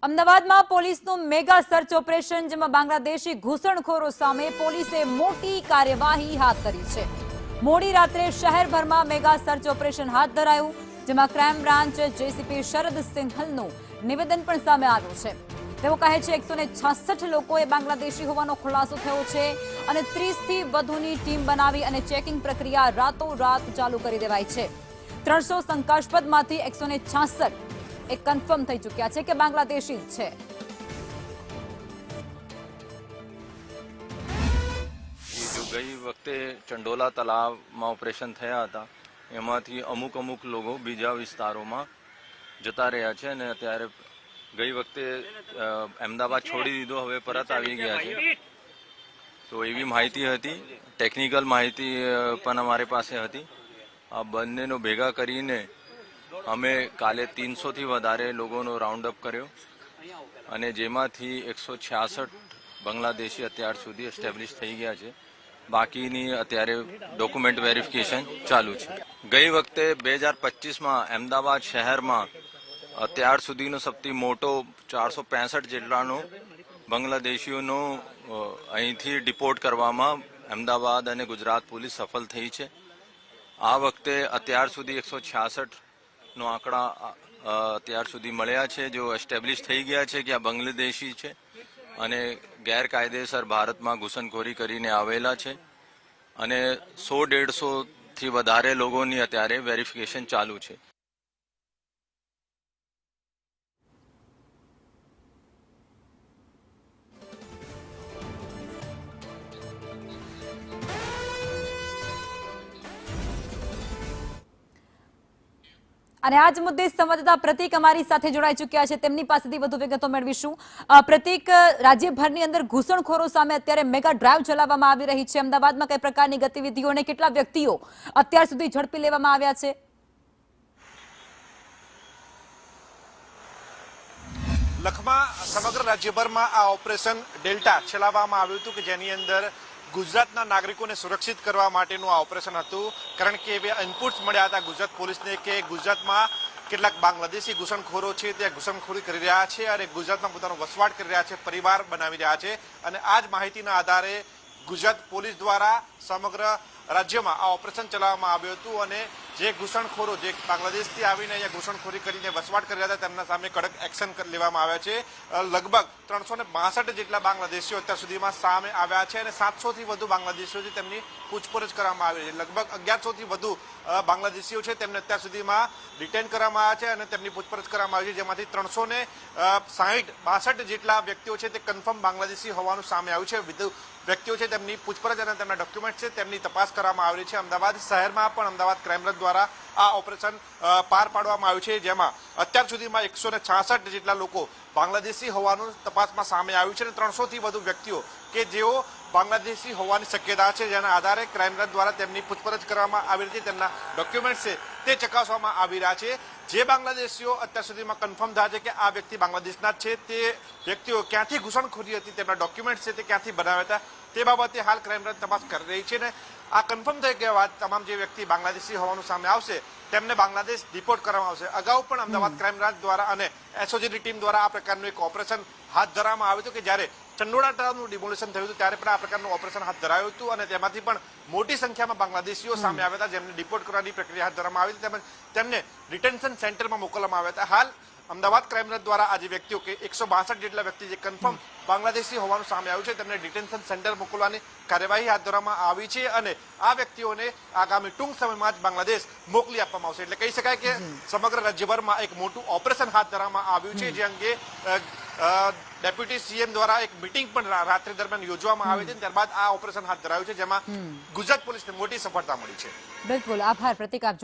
અમદાવાદમાં પોલીસનું mega search operation, જેમાં બાંગ્લાદેશી ઘૂસણખોરો સામે પોલીસે મોટી કાર્યવાહી હાથ ધરી છે। મોડી રાત્રે શહેરભરમાં મેગા સર્ચ ઓપરેશન હાથ ધરાયું, જેમાં ક્રાઇમ બ્રાન્ચ જેસીપી શરદ સિંઘલનું નિવેદન પણ સામે આવ્યું છે। તેઓ કહે છે 166 લોકોએ બાંગ્લાદેશી હોવાનો ખુલાસો થયો છે અને 30થી વધુની ટીમ બનાવી અને ચેકિંગ પ્રક્રિયા રાતોરાત ચાલુ કરી દેવાઈ છે। 300 શંકાસ્પદમાંથી 166 एक कन्फर्म થઈ ચૂક્યા છે કે બાંગ્લાદેશી છે। जो गई वक्ते चंडोला तलावમાં ઓપરેશન થયા હતા એમાંથી અમુક લોકો બીજા વિસ્તારોમાં જતા રહ્યા છે અને અત્યારે ગઈ વખતે અમદાવાદ છોડી દીધો, હવે પરત આવી ગયા છે। તો એવી માહિતી હતી, ટેકનિકલ માહિતી પણ અમારી પાસે હતી। આ બંનેનો ભેગા કરીને અમે કાલે 300 થી વધારે લોકોનો રાઉન્ડ અપ કર્યો અને જેમાંથી 166 બાંગ્લાદેશી અત્યાર સુધી એસ્ટેબ્લિશ થઈ ગયા છે। બાકીની અત્યારે ડોક્યુમેન્ટ વેરિફિકેશન ચાલુ છે। ગઈ વખતે 2025માં અમદાવાદ શહેરમાં અત્યાર સુધીનો સૌથી મોટો 465 જેટલાનો બાંગ્લાદેશીઓનો અહીંથી ડિપોર્ટ કરવામાં અમદાવાદ અને ગુજરાત પોલીસ સફળ થઈ છે। આ વખતે અત્યાર સુધી 166 નો આંકડા અત્યાર સુધી મળ્યા છે, જો એસ્ટેબ્લિશ થઈ ગયા છે કે આ બાંગ્લાદેશી છે અને ગેરકાયદેસર ભારતમાં ઘૂસણખોરી કરીને આવેલા છે અને 100-150 થી વધારે લોકોની અત્યારે વેરિફિકેશન ચાલુ છે। અને આજ મુદ્દે સંવાદદાતા પ્રતિક અમારી સાથે જોડાઈ ચૂક્યા છે, તેમની પાસેથી વધુ વિગતો મેળવીશું। પ્રતિક, રાજ્યભરની અંદર ઘૂસણખોરો સામે અત્યારે મેગા ડ્રાઈવ ચલાવવામાં આવી રહી છે। અમદાવાદમાં કઈ પ્રકારની ગતિવિધિઓ અને કેટલા વ્યક્તિઓ અત્યાર સુધી ઝડપી લેવામાં આવ્યા છે? લખમાં સમગ્ર રાજ્યભરમાં આ ઓપરેશન ડેલ્ટા ચલાવવામાં આવ્યું હતું કે જેની અંદર ગુજરાતના નાગરિકોને સુરક્ષિત કરવા માટેનું આ ઓપરેશન હતું। કારણ કે એવા ઇનપુટ્સ મળ્યા હતા ગુજરાત પોલીસને કે ગુજરાતમાં કેટલાક બાંગ્લાદેશી ઘૂસણખોરો છે તે ઘૂસણખોરી કરી રહ્યા છે અને ગુજરાતમાં પોતાનો વસવાટ કરી રહ્યા છે, પરિવાર બનાવી રહ્યા છે। અને આ જ માહિતીના આધારે ગુજરાત પોલીસ દ્વારા સમગ્ર રાજ્યમાં આ ઓપરેશન ચલાવવામાં આવ્યું હતું અને જે ઘૂસણખોરો જે બાંગ્લાદેશથી આવીને અહીંયા ઘૂસણખોરી કરીને વસવાટ કરી રહ્યા હતા તેમના સામે કડક એક્શન લેવામાં આવ્યા છે। લગભગ 362 જેટલા બાંગ્લાદેશીઓ અત્યાર સુધીમાં સામે આવ્યા છે અને 700 થી વધુ બાંગ્લાદેશીઓ છે તેમની પૂછપરછ કરવામાં આવી છે। લગભગ 1100 થી વધુ બાંગ્લાદેશીઓ છે તેમને અત્યાર સુધીમાં ડિટેન કરવામાં આવ્યા છે અને તેમની પૂછપરછ કરવામાં આવી છે, જેમાંથી 362 જેટલા વ્યક્તિઓ છે તે કન્ફર્મ બાંગ્લાદેશી હોવાનું સામે આવ્યું છે। વ્યક્તિઓ છે તેમની પૂછપરછ અને તેમના ડોક્યુમેન્ટ છે તેમની તપાસ કરવામાં આવી છે। અમદાવાદ શહેરમાં પણ અમદાવાદ ક્રાઇમ બ્રાન્ચ દ્વારા આ ઓપરેશન પાર પાડવામાં આવ્યું છે, જેમાં અત્યાર સુધીમાં 166 જેટલા લોકો બાંગ્લાદેશી હોવાનું તપાસમાં સામે આવ્યું છે અને 300 થી વધુ વ્યક્તિઓ કે જેઓ બાંગ્લાદેશી હોવાની શક્યતા છે, જેના આધારે ક્રાઇમ બ્રાન્ચ દ્વારા તેમની પૂછપરછ કરવામાં આવી રહી છે, તેમના ડોક્યુમેન્ટ છે તે ચકાસવામાં આવી રહ્યા છે। જે બાંગ્લાદેશીઓ અત્યાર સુધીમાં કન્ફર્મ થયા છે કે આ વ્યક્તિ બાંગ્લાદેશના જ છે, તે વ્યક્તિઓ ક્યાંથી ઘૂસણખોરી હતી, તેમના ડોક્યુમેન્ટ છે તે ક્યાંથી બનાવ્યા હતા તે બાબતે હાલ ક્રાઇમ બ્રાન્ચ તપાસ કરી રહી છે। ને આ કન્ફર્મ થઈ ગયા બાદ તમામ જે વ્યક્તિ બાંગ્લાદેશી હોવાનું સામે આવશે તેમને બાંગ્લાદેશ ડિપોર્ટ કરવામાં આવશે। અગાઉ પણ અમદાવાદ ક્રાઇમ બ્રાન્ચ દ્વારા અને એસઓજીની ટીમ દ્વારા આ પ્રકારનું એક ઓપરેશન હાથ ધરવામાં આવ્યું હતું કે જ્યારે ચંડોળા તળાવનું ડિમોલિશન થયું હતું ત્યારે પણ આ પ્રકારનું ઓપરેશન હાથ ધરાયું હતું અને તેમાંથી પણ મોટી સંખ્યામાં બાંગ્લાદેશીઓ સામે આવ્યા હતા, જેમને ડિપોર્ટ કરવાની પ્રક્રિયા હાથ ધરવામાં આવી હતી તેમજ તેમને ડિટેન્શન સેન્ટરમાં મોકલવામાં આવ્યા હતા। હાલ અમદાવાદ ક્રાઇમ બ્રાન્ચ દ્વારા આજે વ્યક્તિઓ કે 162 જેટલા વ્યક્તિ જે કન્ફર્મ બાંગ્લાદેશી હોવાનું સામે આવ્યું છે તેમને ડિટેન્શન સેન્ટર મોકલવાની કાર્યવાહી હાથ ધરવામાં આવી છે અને આ વ્યક્તિઓને આગામી ટૂંક સમયમાં જ બાંગ્લાદેશ મોકલી આપવામાં આવશે। એટલે કહી શકાય કે સમગ્ર રાજ્યભરમાં એક મોટું ઓપરેશન હાથ ધરવામાં આવ્યું છે, જે અંગે ડેપ્યુટી સીએમ દ્વારા એક મીટિંગ પણ રાત્રે દરમિયાન યોજવામાં આવી હતી, ત્યારબાદ આ ઓપરેશન હાથ ધરાયું છે, જેમાં ગુજરાત પોલીસને મોટી સફળતા મળી છે। બિલકુલ, આભાર પ્રતિક, આપ